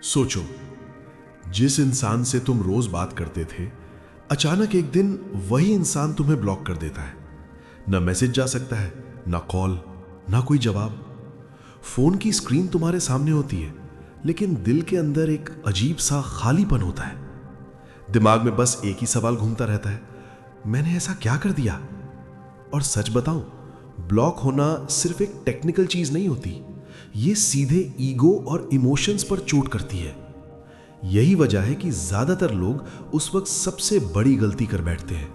सोचो, जिस इंसान से तुम रोज बात करते थे, अचानक एक दिन वही इंसान तुम्हें ब्लॉक कर देता है। न मैसेज जा सकता है, न कॉल, न कोई जवाब। फोन की स्क्रीन तुम्हारे सामने होती है, लेकिन दिल के अंदर एक अजीब सा खालीपन होता है। दिमाग में बस एक ही सवाल घूमता रहता है, मैंने ऐसा क्या कर दिया? और सच बताऊं, ब्लॉक होना सिर्फ एक टेक्निकल चीज नहीं होती, ये सीधे ईगो और इमोशंस पर चोट करती है। यही वजह है कि ज्यादातर लोग उस वक्त सबसे बड़ी गलती कर बैठते हैं।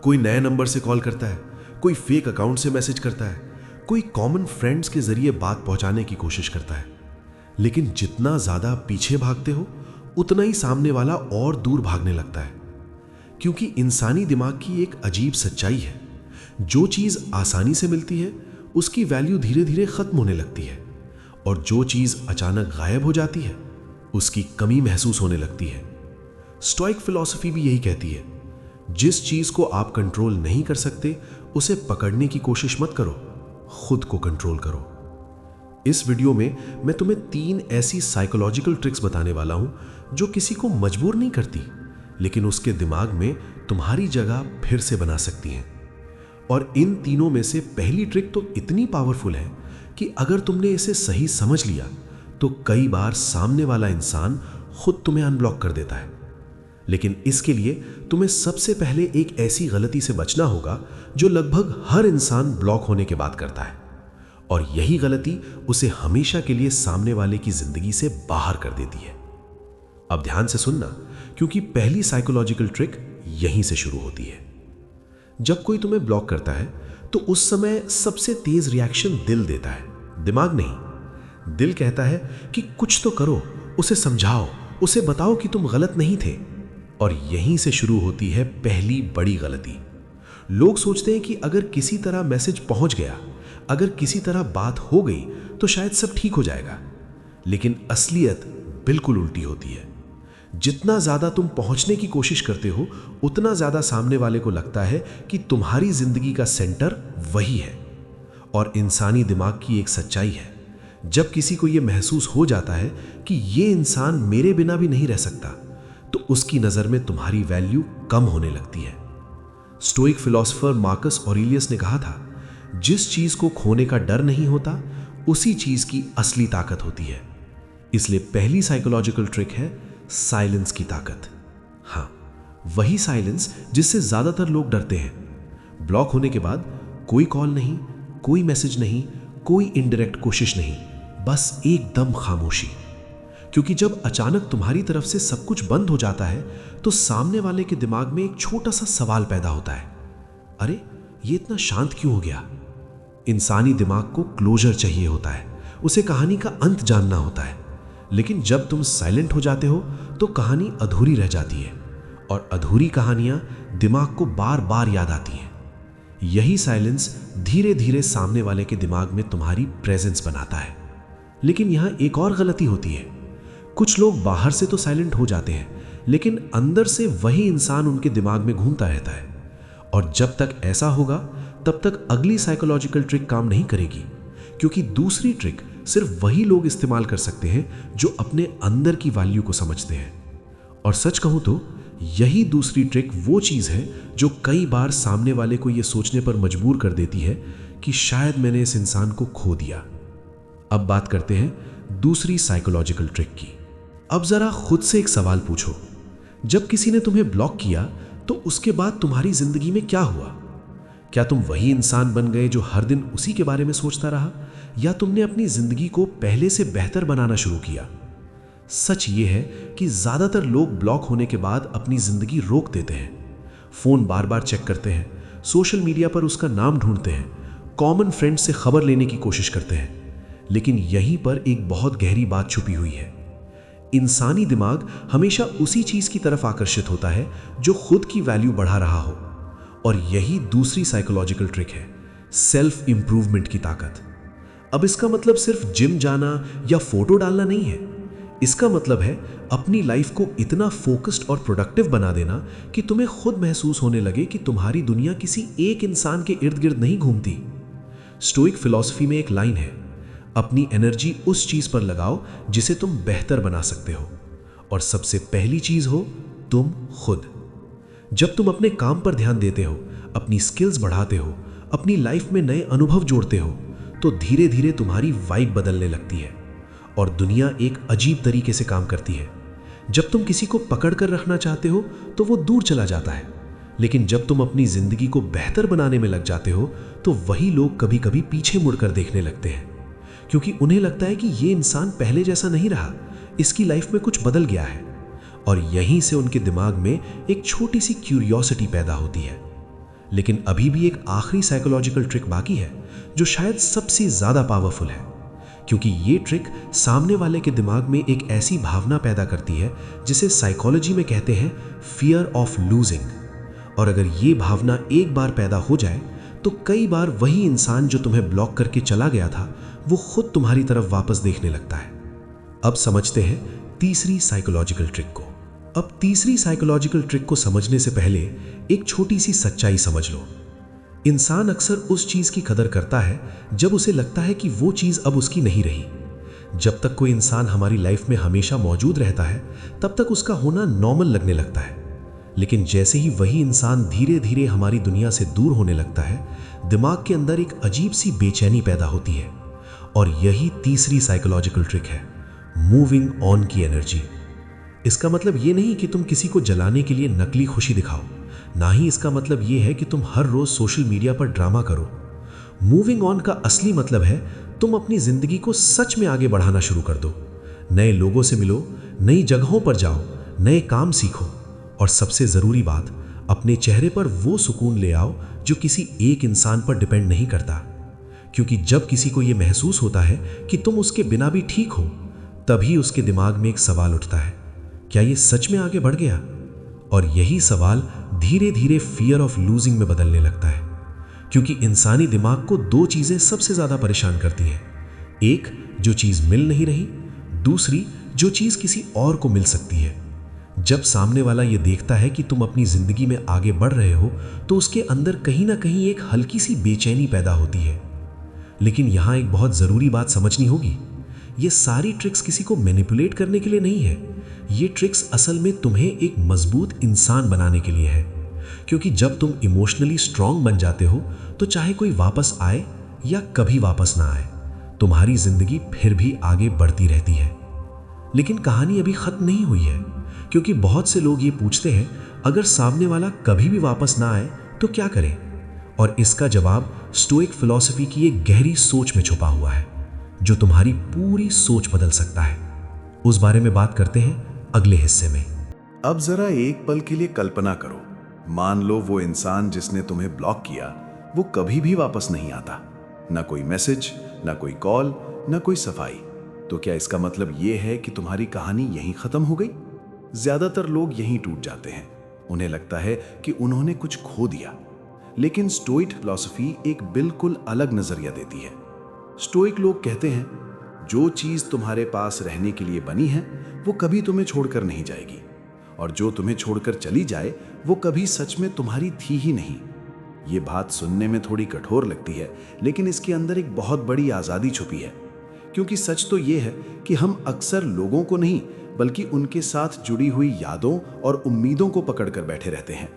कोई नए नंबर से कॉल करता है, कोई फेक अकाउंट से मैसेज करता है, कोई कॉमन फ्रेंड्स के जरिए बात पहुंचाने की कोशिश करता है। लेकिन जितना ज्यादा पीछे भागते हो, उतना ही सामने वाला और दूर भागने लगता है। क्योंकि इंसानी दिमाग की एक अजीब सच्चाई है, जो चीज आसानी से मिलती है उसकी वैल्यू धीरे धीरे खत्म होने लगती है, और जो चीज अचानक गायब हो जाती है उसकी कमी महसूस होने लगती है। स्टोइक फिलॉसफी भी यही कहती है, जिस चीज को आप कंट्रोल नहीं कर सकते उसे पकड़ने की कोशिश मत करो, खुद को कंट्रोल करो। इस वीडियो में मैं तुम्हें 3 ऐसी साइकोलॉजिकल ट्रिक्स बताने वाला हूं जो किसी को मजबूर नहीं करती, लेकिन उसके दिमाग में तुम्हारी जगह फिर से बना सकती हैं। और इन तीनों में से पहली ट्रिक तो इतनी पावरफुल है कि अगर तुमने इसे सही समझ लिया तो कई बार सामने वाला इंसान खुद तुम्हें अनब्लॉक कर देता है। लेकिन इसके लिए तुम्हें सबसे पहले एक ऐसी गलती से बचना होगा जो लगभग हर इंसान ब्लॉक होने के बाद करता है, और यही गलती उसे हमेशा के लिए सामने वाले की जिंदगी से बाहर कर देती है। अब ध्यान से सुनना, क्योंकि पहली साइकोलॉजिकल ट्रिक यहीं से शुरू होती है। जब कोई तुम्हें ब्लॉक करता है तो उस समय सबसे तेज रिएक्शन दिल देता है, दिमाग नहीं। दिल कहता है कि कुछ तो करो, उसे समझाओ, उसे बताओ कि तुम गलत नहीं थे। और यहीं से शुरू होती है पहली बड़ी गलती। लोग सोचते हैं कि अगर किसी तरह मैसेज पहुंच गया, अगर किसी तरह बात हो गई तो शायद सब ठीक हो जाएगा। लेकिन असलियत बिल्कुल उल्टी होती है। जितना ज्यादा तुम पहुंचने की कोशिश करते हो, उतना ज्यादा सामने वाले को लगता है कि तुम्हारी जिंदगी का सेंटर वही है। और इंसानी दिमाग की एक सच्चाई है, जब किसी को यह महसूस हो जाता है कि यह इंसान मेरे बिना भी नहीं रह सकता, तो उसकी नजर में तुम्हारी वैल्यू कम होने लगती है। स्टोइक फिलोसोफर मार्कस ऑरेलियस ने कहा था, जिस चीज को खोने का डर नहीं होता, उसी चीज की असली ताकत होती है। इसलिए पहली साइकोलॉजिकल ट्रिक है साइलेंस की ताकत। हाँ, वही साइलेंस जिससे ज्यादातर लोग डरते हैं। ब्लॉक होने के बाद कोई कॉल नहीं, कोई मैसेज नहीं, कोई इनडायरेक्ट कोशिश नहीं, बस एकदम खामोशी। क्योंकि जब अचानक तुम्हारी तरफ से सब कुछ बंद हो जाता है तो सामने वाले के दिमाग में एक छोटा सा सवाल पैदा होता है, अरे ये इतना शांत क्यों हो गया? इंसानी दिमाग को क्लोजर चाहिए होता है, उसे कहानी का अंत जानना होता है। लेकिन जब तुम साइलेंट हो जाते हो तो कहानी अधूरी रह जाती है, और अधूरी कहानियां दिमाग को बार बार याद आती हैं। यही साइलेंस धीरे धीरे सामने वाले के दिमाग में तुम्हारी प्रेजेंस बनाता है। लेकिन यहां एक और गलती होती है। कुछ लोग बाहर से तो साइलेंट हो जाते हैं, लेकिन अंदर से वही इंसान उनके दिमाग में घूमता रहता है। और जब तक ऐसा होगा तब तक अगली साइकोलॉजिकल ट्रिक काम नहीं करेगी, क्योंकि दूसरी ट्रिक सिर्फ वही लोग इस्तेमाल कर सकते हैं जो अपने अंदर की वैल्यू को समझते हैं। और सच कहूं तो यही दूसरी ट्रिक वो चीज है जो कई बार सामने वाले को यह सोचने पर मजबूर कर देती है कि शायद मैंने इस इंसान को खो दिया। अब बात करते हैं दूसरी साइकोलॉजिकल ट्रिक की। अब जरा खुद से एक सवाल पूछो, जब किसी ने तुम्हें ब्लॉक किया तो उसके बाद तुम्हारी जिंदगी में क्या हुआ? क्या तुम वही इंसान बन गए जो हर दिन उसी के बारे में सोचता रहा, या तुमने अपनी जिंदगी को पहले से बेहतर बनाना शुरू किया? सच ये है कि ज्यादातर लोग ब्लॉक होने के बाद अपनी जिंदगी रोक देते हैं। फोन बार बार चेक करते हैं, सोशल मीडिया पर उसका नाम ढूंढते हैं, कॉमन फ्रेंड से खबर लेने की कोशिश करते हैं। लेकिन यहीं पर एक बहुत गहरी बात छुपी हुई है। इंसानी दिमाग हमेशा उसी चीज की तरफ आकर्षित होता है जो खुद की वैल्यू बढ़ा रहा हो। और यही दूसरी साइकोलॉजिकल ट्रिक है, सेल्फ इंप्रूवमेंट की ताकत। अब इसका मतलब सिर्फ जिम जाना या फोटो डालना नहीं है। इसका मतलब है अपनी लाइफ को इतना फोकस्ड और प्रोडक्टिव बना देना कि तुम्हें खुद महसूस होने लगे कि तुम्हारी दुनिया किसी एक इंसान के इर्द गिर्द नहीं घूमती। स्टोइक फिलॉसफी में एक लाइन है, अपनी एनर्जी उस चीज पर लगाओ जिसे तुम बेहतर बना सकते हो। और सबसे पहली चीज हो तुम खुद। जब तुम अपने काम पर ध्यान देते हो, अपनी स्किल्स बढ़ाते हो, अपनी लाइफ में नए अनुभव जोड़ते हो, तो धीरे धीरे तुम्हारी वाइब बदलने लगती है और दुनिया एक अजीब तरीके से काम करती है। जब तुम किसी को पकड़ कर रखना चाहते हो तो वो दूर चला जाता है, लेकिन जब तुम अपनी जिंदगी को बेहतर बनाने में लग जाते हो तो वही लोग कभी कभी पीछे मुड़कर देखने लगते हैं, क्योंकि उन्हें लगता है कि ये इंसान पहले जैसा नहीं रहा, इसकी लाइफ में कुछ बदल गया है। और यहीं से उनके दिमाग में एक छोटी सी क्यूरियोसिटी पैदा होती है। लेकिन अभी भी एक आखिरी साइकोलॉजिकल ट्रिक बाकी है जो शायद सबसे ज्यादा पावरफुल है, क्योंकि ये ट्रिक सामने वाले के दिमाग में एक ऐसी भावना पैदा करती है जिसे साइकोलॉजी में कहते हैं फियर ऑफ लूजिंग। और अगर ये भावना एक बार पैदा हो जाए तो कई बार वही इंसान जो तुम्हें ब्लॉक करके चला गया था वो खुद तुम्हारी तरफ वापस देखने लगता है। अब समझते हैं तीसरी साइकोलॉजिकल ट्रिक को। अब तीसरी साइकोलॉजिकल ट्रिक को समझने से पहले एक छोटी सी सच्चाई समझ लो। इंसान अक्सर उस चीज की कदर करता है जब उसे लगता है कि वो चीज अब उसकी नहीं रही। जब तक कोई इंसान हमारी लाइफ में हमेशा मौजूद रहता है तब तक उसका होना नॉर्मल लगने लगता है, लेकिन जैसे ही वही इंसान धीरे धीरे हमारी दुनिया से दूर होने लगता है, दिमाग के अंदर एक अजीब सी बेचैनी पैदा होती है। और यही तीसरी साइकोलॉजिकल ट्रिक है, मूविंग ऑन की एनर्जी। इसका मतलब ये नहीं कि तुम किसी को जलाने के लिए नकली खुशी दिखाओ, ना ही इसका मतलब ये है कि तुम हर रोज सोशल मीडिया पर ड्रामा करो। मूविंग ऑन का असली मतलब है तुम अपनी जिंदगी को सच में आगे बढ़ाना शुरू कर दो। नए लोगों से मिलो, नई जगहों पर जाओ, नए काम सीखो, और सबसे जरूरी बात, अपने चेहरे पर वो सुकून ले आओ जो किसी एक इंसान पर डिपेंड नहीं करता। क्योंकि जब किसी को यह महसूस होता है कि तुम उसके बिना भी ठीक हो, तभी उसके दिमाग में एक सवाल उठता है, क्या ये सच में आगे बढ़ गया? और यही सवाल धीरे धीरे फियर ऑफ लूजिंग में बदलने लगता है। क्योंकि इंसानी दिमाग को दो चीजें सबसे ज्यादा परेशान करती हैं, एक जो चीज मिल नहीं रही, दूसरी जो चीज किसी और को मिल सकती है। जब सामने वाला ये देखता है कि तुम अपनी जिंदगी में आगे बढ़ रहे हो तो उसके अंदर कहीं ना कहीं एक हल्की सी बेचैनी पैदा होती है। लेकिन यहां एक बहुत जरूरी बात समझनी होगी, ये सारी ट्रिक्स किसी को मैनिपुलेट करने के लिए नहीं है। ये ट्रिक्स असल में तुम्हें एक मजबूत इंसान बनाने के लिए है। क्योंकि जब तुम इमोशनली स्ट्रांग बन जाते हो तो चाहे कोई वापस आए या कभी वापस ना आए, तुम्हारी जिंदगी फिर भी आगे बढ़ती रहती है। लेकिन कहानी अभी खत्म नहीं हुई है, क्योंकि बहुत से लोग ये पूछते हैं, अगर सामने वाला कभी भी वापस ना आए तो क्या करें? और इसका जवाब स्टोइक फिलॉसफी की एक गहरी सोच में छुपा हुआ है, जो तुम्हारी पूरी सोच बदल सकता है। उस बारे में बात करते हैं अगले हिस्से में। अब जरा एक पल के लिए कल्पना करो, मान लो वो इंसान जिसने तुम्हें ब्लॉक किया वो कभी भी वापस नहीं आता। ना कोई मैसेज, ना कोई कॉल, ना कोई सफाई। तो क्या इसका मतलब ये है कि तुम्हारी कहानी यहीं खत्म हो गई? ज्यादातर लोग यहीं टूट जाते हैं। उन्हें लगता है कि उन्होंने कुछ खो दिया। लेकिन स्टोइक फिलॉसफी एक बिल्कुल अलग नजरिया देती है। स्टोइक लोग कहते हैं, जो चीज तुम्हारे पास रहने के लिए बनी है वो कभी तुम्हें छोड़कर नहीं जाएगी, और जो तुम्हें छोड़कर चली जाए वो कभी सच में तुम्हारी थी ही नहीं। ये बात सुनने में थोड़ी कठोर लगती है, लेकिन इसके अंदर एक बहुत बड़ी आजादी छुपी है। क्योंकि सच तो ये है कि हम अक्सर लोगों को नहीं बल्कि उनके साथ जुड़ी हुई यादों और उम्मीदों को पकड़कर बैठे रहते हैं।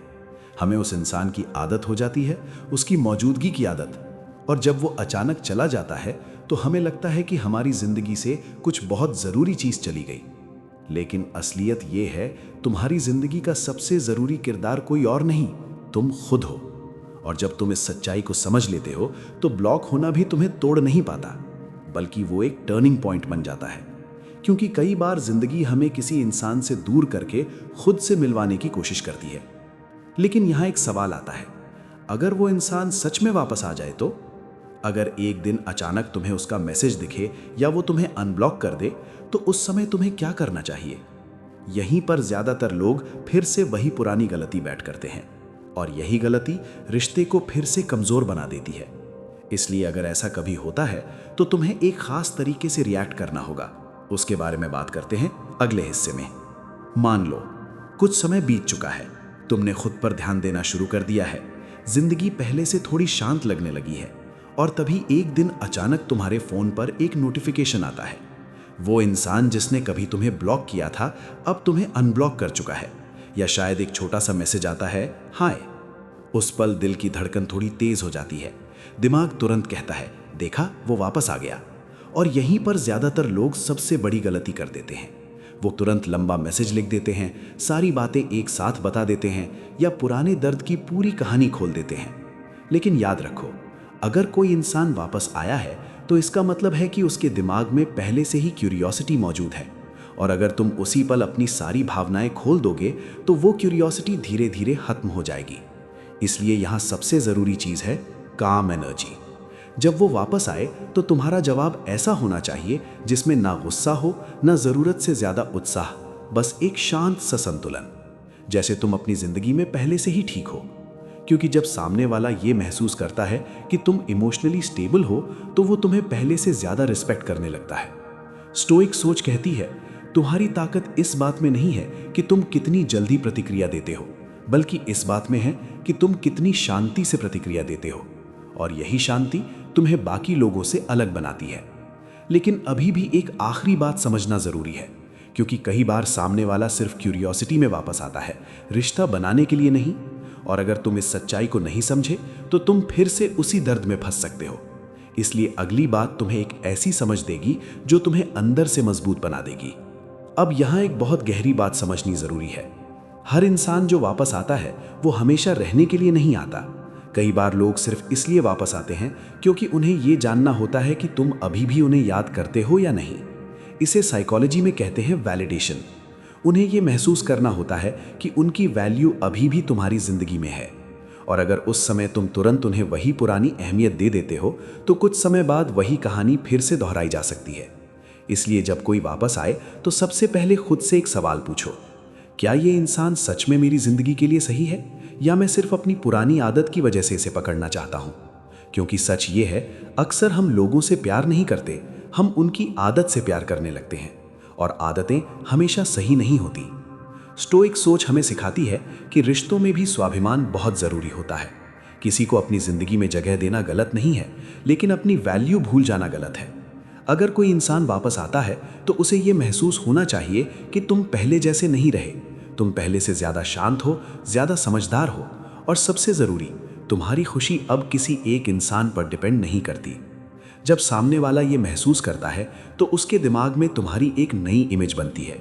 हमें उस इंसान की आदत हो जाती है, उसकी मौजूदगी की आदत, और जब वो अचानक चला जाता है तो हमें लगता है कि हमारी जिंदगी से कुछ बहुत जरूरी चीज चली गई। लेकिन असलियत ये है, तुम्हारी जिंदगी का सबसे जरूरी किरदार कोई और नहीं, तुम खुद हो। और जब तुम इस सच्चाई को समझ लेते हो तो ब्लॉक होना भी तुम्हें तोड़ नहीं पाता, बल्कि वो एक टर्निंग पॉइंट बन जाता है। क्योंकि कई बार जिंदगी हमें किसी इंसान से दूर करके खुद से मिलवाने की कोशिश करती है। लेकिन यहां एक सवाल आता है, अगर वो इंसान सच में वापस आ जाए तो? अगर एक दिन अचानक तुम्हें उसका मैसेज दिखे या वो तुम्हें अनब्लॉक कर दे, तो उस समय तुम्हें क्या करना चाहिए? यहीं पर ज्यादातर लोग फिर से वही पुरानी गलती बैठ करते हैं, और यही गलती रिश्ते को फिर से कमजोर बना देती है। इसलिए अगर ऐसा कभी होता है तो तुम्हें एक खास तरीके से रिएक्ट करना होगा। उसके बारे में बात करते हैं अगले हिस्से में। मान लो कुछ समय बीत चुका है, तुमने खुद पर ध्यान देना शुरू कर दिया है, जिंदगी पहले से थोड़ी शांत लगने लगी है, और तभी एक दिन अचानक तुम्हारे फोन पर एक नोटिफिकेशन आता है। वो इंसान जिसने कभी तुम्हें ब्लॉक किया था अब तुम्हें अनब्लॉक कर चुका है, या शायद एक छोटा सा मैसेज आता है, हाय। उस पल दिल की धड़कन थोड़ी तेज हो जाती है। दिमाग तुरंत कहता है, देखा, वो वापस आ गया। और यहीं पर ज्यादातर लोग सबसे बड़ी गलती कर देते हैं। वो तुरंत लंबा मैसेज लिख देते हैं, सारी बातें एक साथ बता देते हैं, या पुराने दर्द की पूरी कहानी खोल देते हैं। लेकिन याद रखो, अगर कोई इंसान वापस आया है तो इसका मतलब है कि उसके दिमाग में पहले से ही क्यूरियोसिटी मौजूद है, और अगर तुम उसी पल अपनी सारी भावनाएं खोल दोगे तो वो क्यूरियोसिटी धीरे धीरे खत्म हो जाएगी। इसलिए यहाँ सबसे ज़रूरी चीज़ है काम एनर्जी। जब वो वापस आए तो तुम्हारा जवाब ऐसा होना चाहिए जिसमें ना गुस्सा हो ना ज़रूरत से ज़्यादा उत्साह, बस एक शांत सा संतुलन, जैसे तुम अपनी ज़िंदगी में पहले से ही ठीक हो। क्योंकि जब सामने वाला ये महसूस करता है कि तुम इमोशनली स्टेबल हो तो वो तुम्हें पहले से ज़्यादा रिस्पेक्ट करने लगता है। स्टोइक सोच कहती है, तुम्हारी ताकत इस बात में नहीं है कि तुम कितनी जल्दी प्रतिक्रिया देते हो, बल्कि इस बात में है कि तुम कितनी शांति से प्रतिक्रिया देते हो, और यही शांति तुम्हें बाकी लोगों से अलग बनाती है। लेकिन अभी भी एक आखिरी बात समझना ज़रूरी है, क्योंकि कई बार सामने वाला सिर्फ क्यूरियोसिटी में वापस आता है, रिश्ता बनाने के लिए नहीं। और अगर तुम इस सच्चाई को नहीं समझे तो तुम फिर से उसी दर्द में फंस सकते हो। इसलिए अगली बात तुम्हें एक ऐसी समझ देगी जो तुम्हें अंदर से मजबूत बना देगी। अब यहाँ एक बहुत गहरी बात समझनी ज़रूरी है। हर इंसान जो वापस आता है वो हमेशा रहने के लिए नहीं आता। कई बार लोग सिर्फ इसलिए वापस आते हैं क्योंकि उन्हें ये जानना होता है कि तुम अभी भी उन्हें याद करते हो या नहीं। इसे साइकोलॉजी में कहते हैं वैलिडेशन। उन्हें ये महसूस करना होता है कि उनकी वैल्यू अभी भी तुम्हारी जिंदगी में है, और अगर उस समय तुम तुरंत उन्हें वही पुरानी अहमियत दे देते हो तो कुछ समय बाद वही कहानी फिर से दोहराई जा सकती है। इसलिए जब कोई वापस आए तो सबसे पहले खुद से एक सवाल पूछो, क्या ये इंसान सच में मेरी जिंदगी के लिए सही है, या मैं सिर्फ अपनी पुरानी आदत की वजह से इसे पकड़ना चाहता हूँ। क्योंकि सच ये है, अक्सर हम लोगों से प्यार नहीं करते, हम उनकी आदत से प्यार करने लगते हैं, और आदतें हमेशा सही नहीं होती। स्टोइक सोच हमें सिखाती है कि रिश्तों में भी स्वाभिमान बहुत ज़रूरी होता है। किसी को अपनी ज़िंदगी में जगह देना गलत नहीं है, लेकिन अपनी वैल्यू भूल जाना गलत है। अगर कोई इंसान वापस आता है तो उसे ये महसूस होना चाहिए कि तुम पहले जैसे नहीं रहे, तुम पहले से ज़्यादा शांत हो, ज़्यादा समझदार हो, और सबसे ज़रूरी, तुम्हारी खुशी अब किसी एक इंसान पर डिपेंड नहीं करती। जब सामने वाला ये महसूस करता है तो उसके दिमाग में तुम्हारी एक नई इमेज बनती है,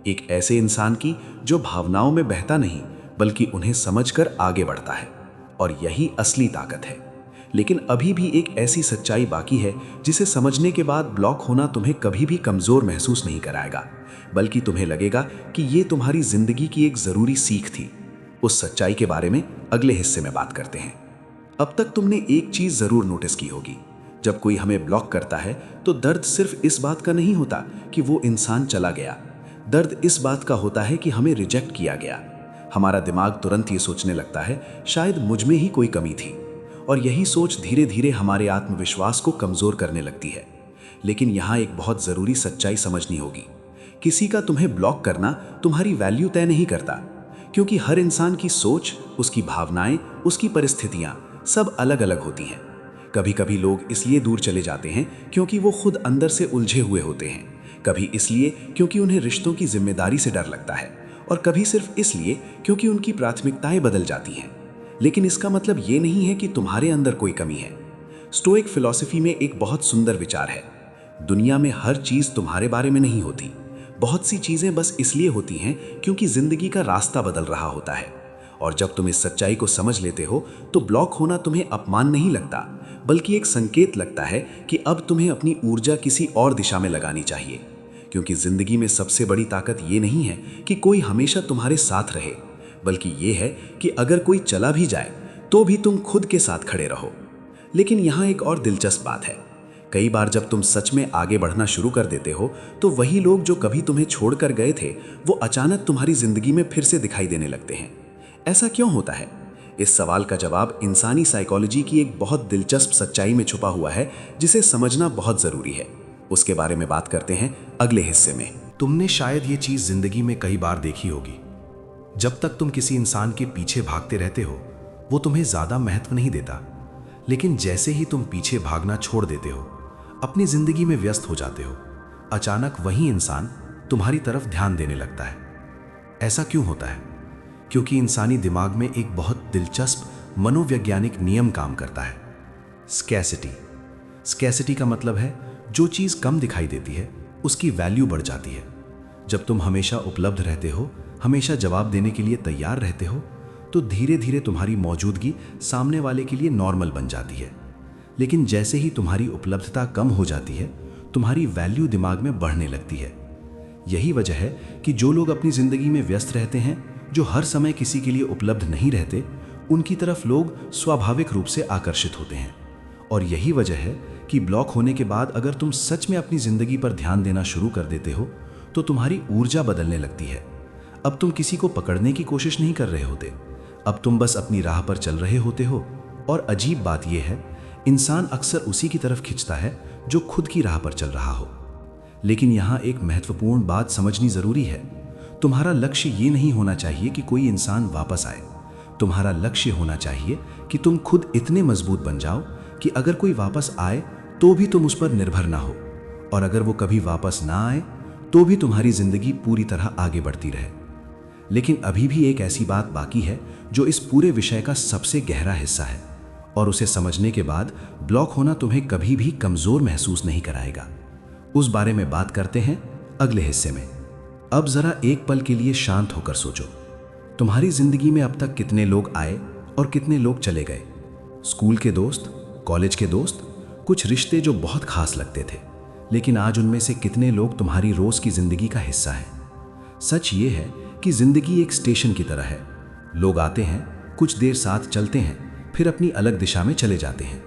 एक ऐसे इंसान की जो भावनाओं में बहता नहीं बल्कि उन्हें समझकर आगे बढ़ता है, और यही असली ताकत है। लेकिन अभी भी एक ऐसी सच्चाई बाकी है जिसे समझने के बाद ब्लॉक होना तुम्हें कभी भी कमज़ोर महसूस नहीं कराएगा, बल्कि तुम्हें लगेगा कि ये तुम्हारी ज़िंदगी की एक ज़रूरी सीख थी। उस सच्चाई के बारे में अगले हिस्से में बात करते हैं। अब तक तुमने एक चीज़ ज़रूर नोटिस की होगी, जब कोई हमें ब्लॉक करता है तो दर्द सिर्फ इस बात का नहीं होता कि वो इंसान चला गया, दर्द इस बात का होता है कि हमें रिजेक्ट किया गया। हमारा दिमाग तुरंत ये सोचने लगता है, शायद मुझ में ही कोई कमी थी, और यही सोच धीरे धीरे हमारे आत्मविश्वास को कमज़ोर करने लगती है। लेकिन यहाँ एक बहुत ज़रूरी सच्चाई समझनी होगी, किसी का तुम्हें ब्लॉक करना तुम्हारी वैल्यू तय नहीं करता, क्योंकि हर इंसान की सोच, उसकी भावनाएं, उसकी परिस्थितियाँ सब अलग अलग होती हैं। कभी कभी लोग इसलिए दूर चले जाते हैं क्योंकि वो खुद अंदर से उलझे हुए होते हैं, कभी इसलिए क्योंकि उन्हें रिश्तों की जिम्मेदारी से डर लगता है, और कभी सिर्फ इसलिए क्योंकि उनकी प्राथमिकताएं बदल जाती हैं। लेकिन इसका मतलब ये नहीं है कि तुम्हारे अंदर कोई कमी है। स्टोइक फिलॉसफी में एक बहुत सुंदर विचार है, दुनिया में हर चीज़ तुम्हारे बारे में नहीं होती, बहुत सी चीज़ें बस इसलिए होती हैं क्योंकि ज़िंदगी का रास्ता बदल रहा होता है। और जब तुम इस सच्चाई को समझ लेते हो तो ब्लॉक होना तुम्हें अपमान नहीं लगता, बल्कि एक संकेत लगता है कि अब तुम्हें अपनी ऊर्जा किसी और दिशा में लगानी चाहिए। क्योंकि ज़िंदगी में सबसे बड़ी ताकत ये नहीं है कि कोई हमेशा तुम्हारे साथ रहे, बल्कि ये है कि अगर कोई चला भी जाए तो भी तुम खुद के साथ खड़े रहो। लेकिन यहाँ एक और दिलचस्प बात है, कई बार जब तुम सच में आगे बढ़ना शुरू कर देते हो तो वही लोग जो कभी तुम्हें छोड़कर गए थे वो अचानक तुम्हारी ज़िंदगी में फिर से दिखाई देने लगते हैं। ऐसा क्यों होता है? इस सवाल का जवाब इंसानी साइकोलॉजी की एक बहुत दिलचस्प सच्चाई में छुपा हुआ है, जिसे समझना बहुत ज़रूरी है। उसके बारे में बात करते हैं अगले हिस्से में। तुमने शायद ये चीज़ ज़िंदगी में कई बार देखी होगी, जब तक तुम किसी इंसान के पीछे भागते रहते हो वो तुम्हें ज़्यादा महत्व नहीं देता, लेकिन जैसे ही तुम पीछे भागना छोड़ देते हो, अपनी जिंदगी में व्यस्त हो जाते हो, अचानक वही इंसान तुम्हारी तरफ ध्यान देने लगता है। ऐसा क्यों होता है? क्योंकि इंसानी दिमाग में एक बहुत दिलचस्प मनोवैज्ञानिक नियम काम करता है, स्कैसिटी। स्कैसिटी का मतलब है जो चीज़ कम दिखाई देती है उसकी वैल्यू बढ़ जाती है। जब तुम हमेशा उपलब्ध रहते हो, हमेशा जवाब देने के लिए तैयार रहते हो, तो धीरे धीरे तुम्हारी मौजूदगी सामने वाले के लिए नॉर्मल बन जाती है। लेकिन जैसे ही तुम्हारी उपलब्धता कम हो जाती है, तुम्हारी वैल्यू दिमाग में बढ़ने लगती है। यही वजह है कि जो लोग अपनी जिंदगी में व्यस्त रहते हैं, जो हर समय किसी के लिए उपलब्ध नहीं रहते, उनकी तरफ लोग स्वाभाविक रूप से आकर्षित होते हैं। और यही वजह है कि ब्लॉक होने के बाद अगर तुम सच में अपनी जिंदगी पर ध्यान देना शुरू कर देते हो, तो तुम्हारी ऊर्जा बदलने लगती है। अब तुम किसी को पकड़ने की कोशिश नहीं कर रहे होते, अब तुम बस अपनी राह पर चल रहे होते हो। और अजीब बात यह है, इंसान अक्सर उसी की तरफ खिंचता है जो खुद की राह पर चल रहा हो। लेकिन यहाँ एक महत्वपूर्ण बात समझनी जरूरी है। तुम्हारा लक्ष्य ये नहीं होना चाहिए कि कोई इंसान वापस आए। तुम्हारा लक्ष्य होना चाहिए कि तुम खुद इतने मजबूत बन जाओ कि अगर कोई वापस आए तो भी तुम उस पर निर्भर ना हो, और अगर वो कभी वापस ना आए तो भी तुम्हारी जिंदगी पूरी तरह आगे बढ़ती रहे। लेकिन अभी भी एक ऐसी बात बाकी है जो इस पूरे विषय का सबसे गहरा हिस्सा है, और उसे समझने के बाद ब्लॉक होना तुम्हें कभी भी कमजोर महसूस नहीं कराएगा। उस बारे में बात करते हैं अगले हिस्से में। अब जरा एक पल के लिए शांत होकर सोचो, तुम्हारी जिंदगी में अब तक कितने लोग आए और कितने लोग चले गए? स्कूल के दोस्त, कॉलेज के दोस्त, कुछ रिश्ते जो बहुत खास लगते थे, लेकिन आज उनमें से कितने लोग तुम्हारी रोज की जिंदगी का हिस्सा हैं? सच ये है कि जिंदगी एक स्टेशन की तरह है। लोग आते हैं, कुछ देर साथ चलते हैं, फिर अपनी अलग दिशा में चले जाते हैं।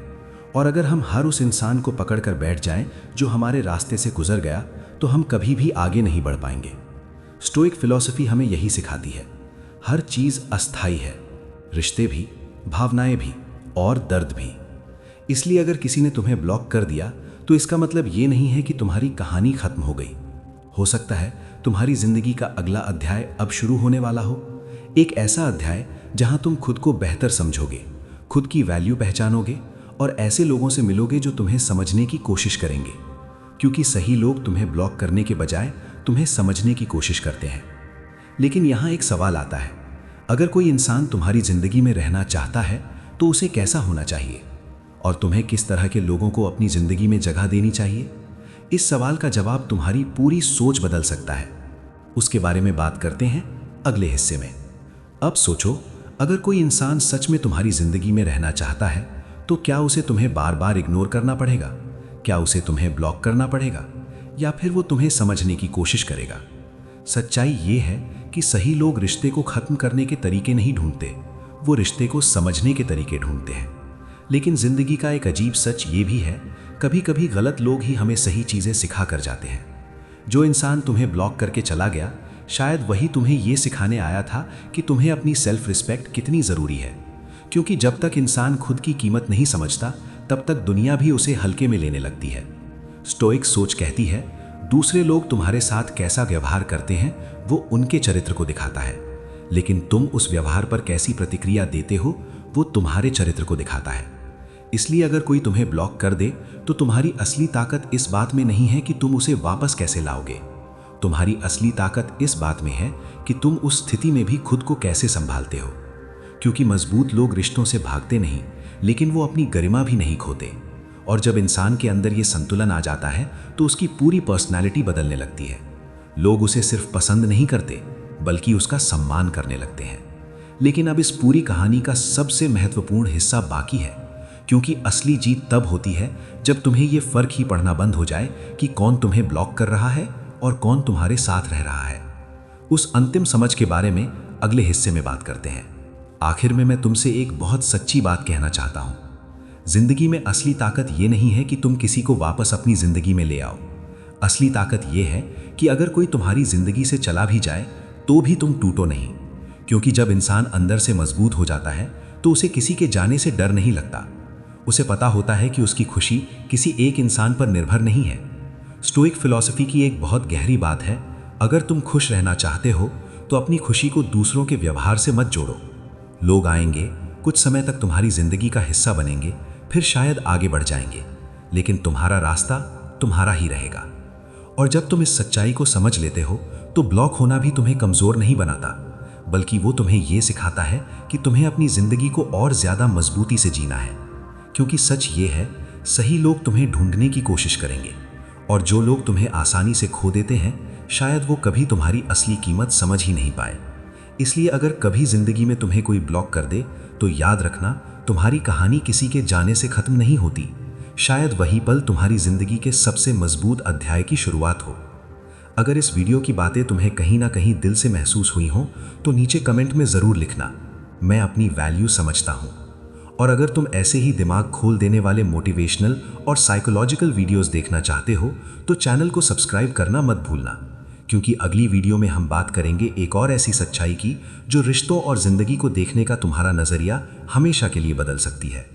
और अगर हम हर उस इंसान को पकड़कर बैठ जाएं जो हमारे रास्ते से गुजर गया, तो हम कभी भी आगे नहीं बढ़ पाएंगे। स्टोइक फिलॉसफी हमें यही सिखाती है, हर चीज अस्थायी है, रिश्ते भी, भावनाएं भी और दर्द भी। इसलिए अगर किसी ने तुम्हें ब्लॉक कर दिया तो इसका मतलब ये नहीं है कि तुम्हारी कहानी खत्म हो गई। हो सकता है तुम्हारी जिंदगी का अगला अध्याय अब शुरू होने वाला हो, एक ऐसा अध्याय जहां तुम खुद को बेहतर समझोगे, खुद की वैल्यू पहचानोगे और ऐसे लोगों से मिलोगे जो तुम्हें समझने की कोशिश करेंगे, क्योंकि सही लोग तुम्हें ब्लॉक करने के बजाय तुम्हें समझने की कोशिश करते हैं। लेकिन यहाँ एक सवाल आता है, अगर कोई इंसान तुम्हारी जिंदगी में रहना चाहता है तो उसे कैसा होना चाहिए, और तुम्हें किस तरह के लोगों को अपनी जिंदगी में जगह देनी चाहिए? इस सवाल का जवाब तुम्हारी पूरी सोच बदल सकता है। उसके बारे में बात करते हैं अगले हिस्से में। अब सोचो, अगर कोई इंसान सच में तुम्हारी जिंदगी में रहना चाहता है तो क्या उसे तुम्हें बार बार इग्नोर करना पड़ेगा? क्या उसे तुम्हें ब्लॉक करना पड़ेगा, या फिर वो तुम्हें समझने की कोशिश करेगा? सच्चाई ये है कि सही लोग रिश्ते को खत्म करने के तरीके नहीं ढूंढते, वो रिश्ते को समझने के तरीके ढूंढते हैं। लेकिन जिंदगी का एक अजीब सच ये भी है, कभी कभी गलत लोग ही हमें सही चीजें सिखा कर जाते हैं। जो इंसान तुम्हें ब्लॉक करके चला गया, शायद वही तुम्हें ये सिखाने आया था कि तुम्हें अपनी सेल्फ रिस्पेक्ट कितनी जरूरी है। क्योंकि जब तक इंसान खुद की कीमत नहीं समझता, तब तक दुनिया भी उसे हल्के में लेने लगती है। स्टोइक सोच कहती है, दूसरे लोग तुम्हारे साथ कैसा व्यवहार करते हैं वो उनके चरित्र को दिखाता है, लेकिन तुम उस व्यवहार पर कैसी प्रतिक्रिया देते हो वो तुम्हारे चरित्र को दिखाता है। इसलिए अगर कोई तुम्हें ब्लॉक कर दे तो तुम्हारी असली ताकत इस बात में नहीं है कि तुम उसे वापस कैसे लाओगे। तुम्हारी असली ताकत इस बात में है कि तुम उस स्थिति में भी खुद को कैसे संभालते हो। क्योंकि मजबूत लोग रिश्तों से भागते नहीं, लेकिन वो अपनी गरिमा भी नहीं खोते। और जब इंसान के अंदर ये संतुलन आ जाता है तो उसकी पूरी पर्सनालिटी बदलने लगती है। लोग उसे सिर्फ पसंद नहीं करते, बल्कि उसका सम्मान करने लगते हैं। लेकिन अब इस पूरी कहानी का सबसे महत्वपूर्ण हिस्सा बाकी है, क्योंकि असली जीत तब होती है जब तुम्हें ये फर्क ही पड़ना बंद हो जाए कि कौन तुम्हें ब्लॉक कर रहा है और कौन तुम्हारे साथ रह रहा है। उस अंतिम समझ के बारे में अगले हिस्से में बात करते हैं। आखिर में मैं तुमसे एक बहुत सच्ची बात कहना चाहता हूं। जिंदगी में असली ताकत ये नहीं है कि तुम किसी को वापस अपनी जिंदगी में ले आओ। असली ताकत ये है कि अगर कोई तुम्हारी जिंदगी से चला भी जाए तो भी तुम टूटो नहीं, क्योंकि जब इंसान अंदर से मजबूत हो जाता है तो उसे किसी के जाने से डर नहीं लगता। उसे पता होता है कि उसकी खुशी किसी एक इंसान पर निर्भर नहीं है। स्टोइक फिलॉसफी की एक बहुत गहरी बात है, अगर तुम खुश रहना चाहते हो तो अपनी खुशी को दूसरों के व्यवहार से मत जोड़ो। लोग आएंगे, कुछ समय तक तुम्हारी जिंदगी का हिस्सा बनेंगे, फिर शायद आगे बढ़ जाएंगे, लेकिन तुम्हारा रास्ता तुम्हारा ही रहेगा। और जब तुम इस सच्चाई को समझ लेते हो तो ब्लॉक होना भी तुम्हें कमज़ोर नहीं बनाता, बल्कि वो तुम्हें ये सिखाता है कि तुम्हें अपनी ज़िंदगी को और ज़्यादा मजबूती से जीना है। क्योंकि सच ये है, सही लोग तुम्हें ढूंढने की कोशिश करेंगे, और जो लोग तुम्हें आसानी से खो देते हैं शायद वो कभी तुम्हारी असली कीमत समझ ही नहीं पाए। इसलिए अगर कभी ज़िंदगी में तुम्हें कोई ब्लॉक कर दे तो याद रखना, तुम्हारी कहानी किसी के जाने से ख़त्म नहीं होती। शायद वही पल तुम्हारी ज़िंदगी के सबसे मजबूत अध्याय की शुरुआत हो। अगर इस वीडियो की बातें तुम्हें कहीं ना कहीं दिल से महसूस हुई हों तो नीचे कमेंट में ज़रूर लिखना, मैं अपनी वैल्यू समझता हूँ। और अगर तुम ऐसे ही दिमाग खोल देने वाले मोटिवेशनल और साइकोलॉजिकल वीडियोस देखना चाहते हो तो चैनल को सब्सक्राइब करना मत भूलना, क्योंकि अगली वीडियो में हम बात करेंगे एक और ऐसी सच्चाई की जो रिश्तों और ज़िंदगी को देखने का तुम्हारा नज़रिया हमेशा के लिए बदल सकती है।